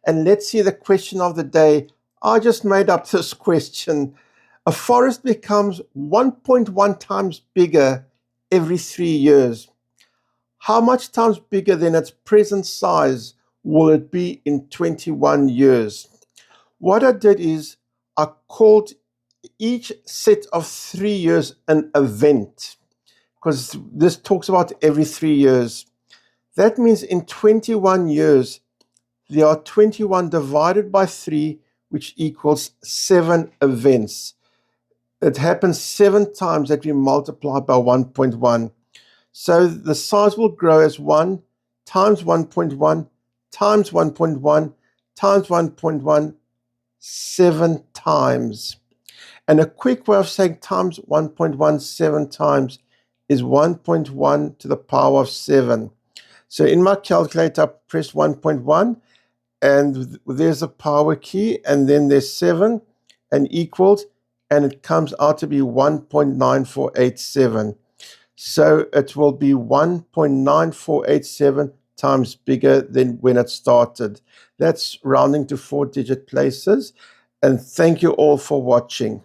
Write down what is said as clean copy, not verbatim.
And let's see the question of the day. I just made up this question. A forest becomes 1.1 times bigger every 3 years. How much times bigger than its present size will it be in 21 years? What I did is I called each set of 3 years an event, because this talks about every 3 years. That means in 21 years, there are 21 divided by 3, which equals 7 events. It happens 7 times that we multiply by 1.1. So the size will grow as 1 times 1.1 times 1.1 times 1.1, 7 times. And a quick way of saying times 1.17 times is 1.1 to the power of 7. So in my calculator, I press 1.1, and there's a power key, and then there's 7 and equals, and it comes out to be 1.9487. So it will be 1.9487 times bigger than when it started. That's rounding to 4-digit places. And thank you all for watching.